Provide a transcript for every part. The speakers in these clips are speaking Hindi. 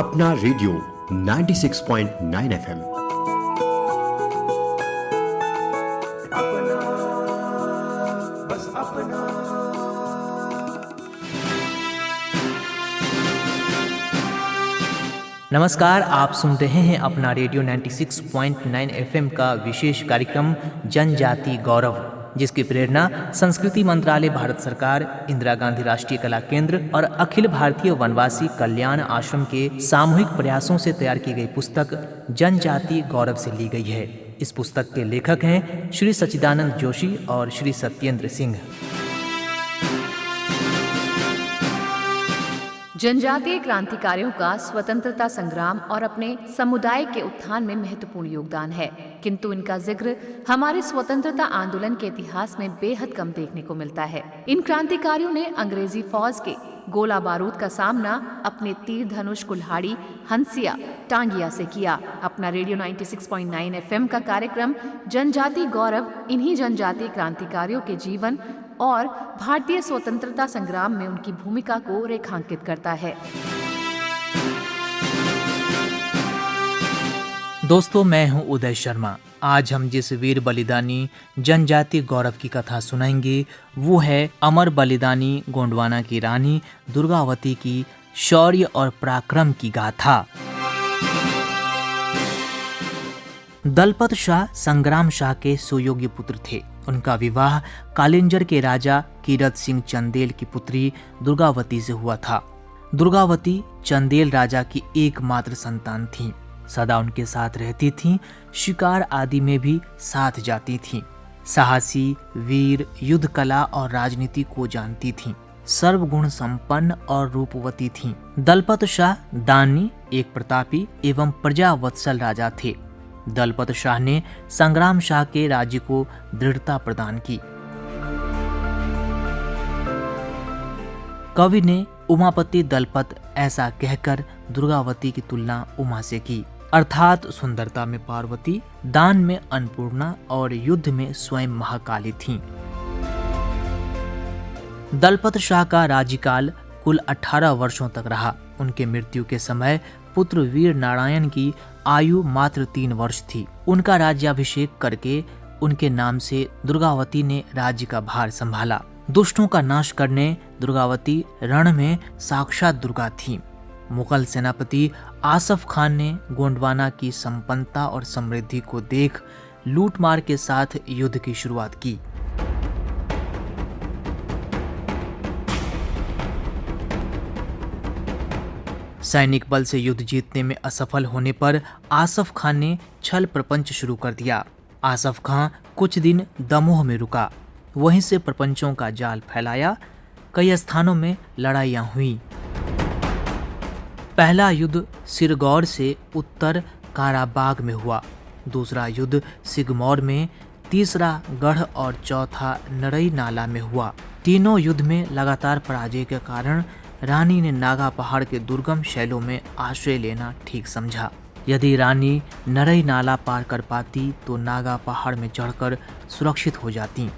अपना रेडियो 96.9 FM। नमस्कार, आप सुन रहे हैं अपना रेडियो 96.9 एफएम का विशेष कार्यक्रम जनजाति गौरव, जिसकी प्रेरणा संस्कृति मंत्रालय, भारत सरकार, इंदिरा गांधी राष्ट्रीय कला केंद्र और अखिल भारतीय वनवासी कल्याण आश्रम के सामूहिक प्रयासों से तैयार की गई पुस्तक जनजाति गौरव से ली गई है। इस पुस्तक के लेखक हैं श्री सच्चिदानंद जोशी और श्री सत्येंद्र सिंह। जनजातीय क्रांतिकारियों का स्वतंत्रता संग्राम और अपने समुदाय के उत्थान में महत्वपूर्ण योगदान है, किंतु इनका जिक्र हमारे स्वतंत्रता आंदोलन के इतिहास में बेहद कम देखने को मिलता है। इन क्रांतिकारियों ने अंग्रेजी फौज के गोला बारूद का सामना अपने तीर धनुष, कुल्हाड़ी, हंसिया, टांगिया से किया। अपना रेडियो 96.9 एफएम का कार्यक्रम जनजाति गौरव इन्हीं जनजातीय क्रांतिकारियों के जीवन और भारतीय स्वतंत्रता संग्राम में उनकी भूमिका को रेखांकित करता है। दोस्तों, मैं हूं उदय शर्मा। आज हम जिस वीर बलिदानी जनजाति गौरव की कथा सुनाएंगे वो है अमर बलिदानी गोंडवाना की रानी दुर्गावती की शौर्य और पराक्रम की गाथा। दलपत शाह संग्राम शाह के सुयोग्य पुत्र थे। उनका विवाह कालिंजर के राजा कीरत सिंह चंदेल की पुत्री दुर्गावती से हुआ था। दुर्गावती चंदेल राजा की एकमात्र संतान थीं। सदा उनके साथ रहती थीं, शिकार आदि में भी साथ जाती थीं। साहसी, वीर, युद्ध कला और राजनीति को जानती थीं। सर्वगुण संपन्न और रूपवती थीं। दलपत शाह दानी, एक प्रतापी एवं प्रजावत्सल राजा थे। दलपत शाह ने संग्राम शाह के राज्य को दृढ़ता प्रदान की। कवि ने उमापति दलपत ऐसा कहकर दुर्गावती की तुलना उमा से की, अर्थात सुंदरता में पार्वती, दान में अन्नपूर्णा और युद्ध में स्वयं महाकाली थीं। दलपत शाह का राज्यकाल कुल 18 वर्षों तक रहा। उनके मृत्यु के समय पुत्र वीर नारायण की आयु मात्र 3 वर्ष थी। उनका राज्याभिषेक करके उनके नाम से दुर्गावती ने राज्य का भार संभाला। दुष्टों का नाश करने दुर्गावती रण में साक्षात दुर्गा थी। मुगल सेनापति आसफ खान ने गोंडवाना की संपन्नता और समृद्धि को देख लूटमार के साथ युद्ध की शुरुआत की। सैनिक बल से युद्ध जीतने में असफल होने पर आसफ खान ने छल प्रपंच शुरू कर दिया। आसफ खान कुछ दिन दमोह में रुका, वहीं से प्रपंचों का जाल फैलाया। कई स्थानों में लड़ाइयां हुई। पहला युद्ध सिरगौर से उत्तर काराबाग में हुआ, दूसरा युद्ध सिगमौर में, तीसरा गढ़ और चौथा नरई नाला में हुआ। तीनों युद्ध में लगातार पराजय के कारण रानी ने नागा पहाड़ के दुर्गम शैलों में आश्रय लेना ठीक समझा। यदि रानी नरई नाला पार कर पाती तो नागा पहाड़ में चढ़कर सुरक्षित हो जाती।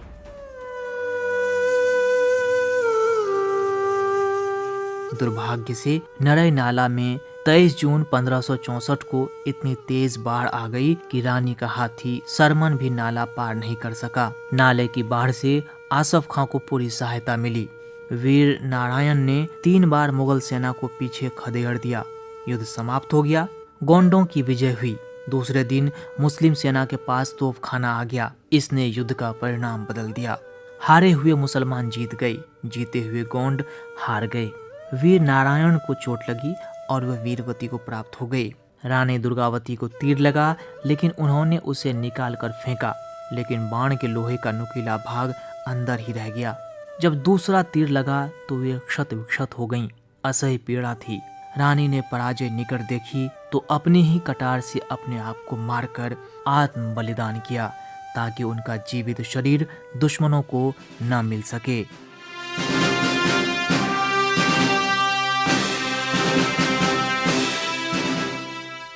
दुर्भाग्य से नरई नाला में 23 जून 1564 को इतनी तेज बाढ़ आ गई कि रानी का हाथी सरमन भी नाला पार नहीं कर सका। नाले की बाढ़ से आसफ खां को पूरी सहायता मिली। वीर नारायण ने 3 बार मुगल सेना को पीछे खदेड़ दिया। युद्ध समाप्त हो गया। गोंडों की विजय हुई। दूसरे दिन मुस्लिम सेना के पास तोपखाना आ गया। इसने युद्ध का परिणाम बदल दिया। हारे हुए मुसलमान जीत गए, जीते हुए गोंड हार गए। वीर नारायण को चोट लगी और वह वीरवती को प्राप्त हो गई। रानी दुर्गावती को तीर लगा, लेकिन उन्होंने उसे निकाल कर फेंका, लेकिन बाण के लोहे का नुकीला भाग अंदर ही रह गया। जब दूसरा तीर लगा तो वे क्षत विक्षत हो गईं। असह्य पीड़ा थी। रानी ने पराजय निकट देखी तो अपनी ही कटार से अपने आप को मारकर आत्म बलिदान किया, ताकि उनका जीवित शरीर दुश्मनों को न मिल सके।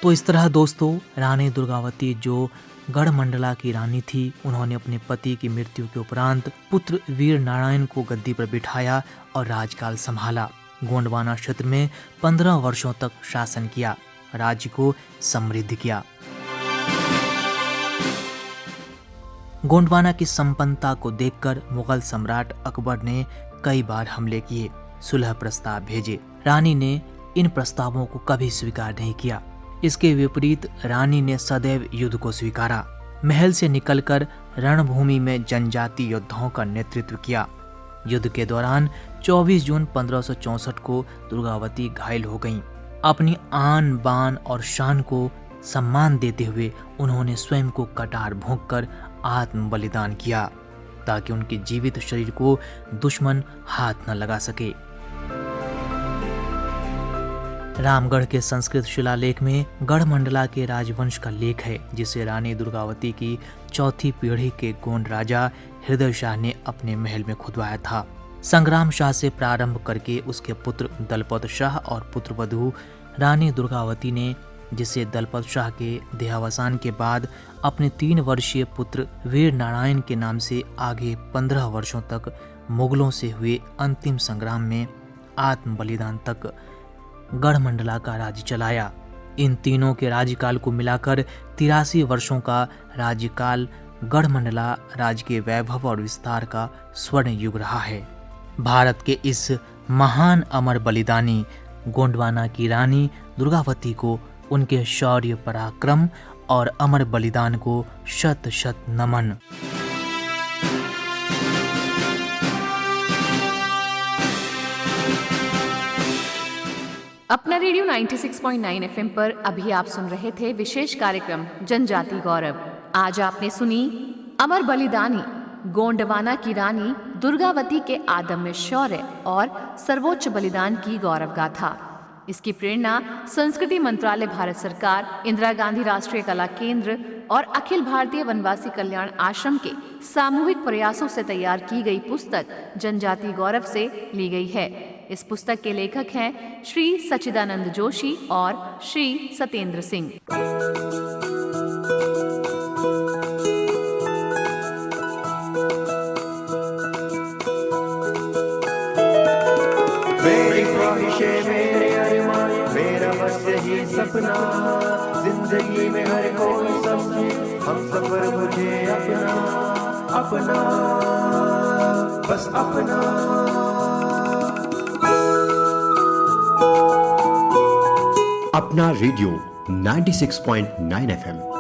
तो इस तरह दोस्तों, रानी दुर्गावती जो गढ़मंडला की रानी थी, उन्होंने अपने पति की मृत्यु के उपरांत पुत्र वीर नारायण को गद्दी पर बिठाया और राजकाल संभाला। गोंडवाना क्षेत्र में 15 वर्षों तक शासन किया, राज्य को समृद्ध किया। गोंडवाना की संपन्नता को देखकर मुगल सम्राट अकबर ने कई बार हमले किए, सुलह प्रस्ताव भेजे। रानी ने इन प्रस्तावों को कभी स्वीकार नहीं किया। इसके विपरीत रानी ने सदैव युद्ध को स्वीकारा। महल से निकलकर रणभूमि में जनजाति योद्धाओं का नेतृत्व किया। युद्ध के दौरान 24 जून 1564 को दुर्गावती घायल हो गईं। अपनी आन बान और शान को सम्मान देते हुए उन्होंने स्वयं को कटार भोंककर आत्म बलिदान किया ताकि उनके जीवित शरीर को दुश्मन हाथ न लगा सके। रामगढ़ के संस्कृत शिलालेख में गढ़मंडला के राजवंश का लेख है, जिसे रानी दुर्गावती की चौथी पीढ़ी के गोंड राजा हृदय शाह ने अपने महल में खुदवाया था। संग्राम शाह से प्रारंभ करके उसके पुत्र दलपत शाह और पुत्रवधू रानी दुर्गावती ने, जिसे दलपत शाह के देहावसान के बाद अपने 3 वर्षीय पुत्र वीर नारायण के नाम से आगे 15 वर्षों तक मुगलों से हुए अंतिम संग्राम में आत्म बलिदान तक गढ़मंडला का राज्य चलाया। इन तीनों के राज्यकाल को मिलाकर 83 वर्षों का राज्यकाल गढ़मंडला राज्य के वैभव और विस्तार का स्वर्ण युग रहा है। भारत के इस महान अमर बलिदानी गोंडवाना की रानी दुर्गावती को उनके शौर्य पराक्रम और अमर बलिदान को शत शत नमन। अपना रेडियो 96.9 FM पर अभी आप सुन रहे थे विशेष कार्यक्रम जनजाति गौरव। आज आपने सुनी अमर बलिदानी गोंडवाना की रानी दुर्गावती के आदम्य शौर्य और सर्वोच्च बलिदान की गौरव गाथा। इसकी प्रेरणा संस्कृति मंत्रालय, भारत सरकार, इंदिरा गांधी राष्ट्रीय कला केंद्र और अखिल भारतीय वनवासी कल्याण आश्रम के सामूहिक प्रयासों से तैयार की गई पुस्तक जनजाति गौरव से ली गई है। इस पुस्तक के लेखक हैं श्री सच्चिदानंद जोशी और श्री सत्येंद्र सिंह। मेरी ख्वाहिशें, मेरे अरमान, मेरा बस यही सपना, जिंदगी में हर कोई समझे हम सफर मुझे अपना अपना, बस अपना। अपना रेडियो 96.9 FM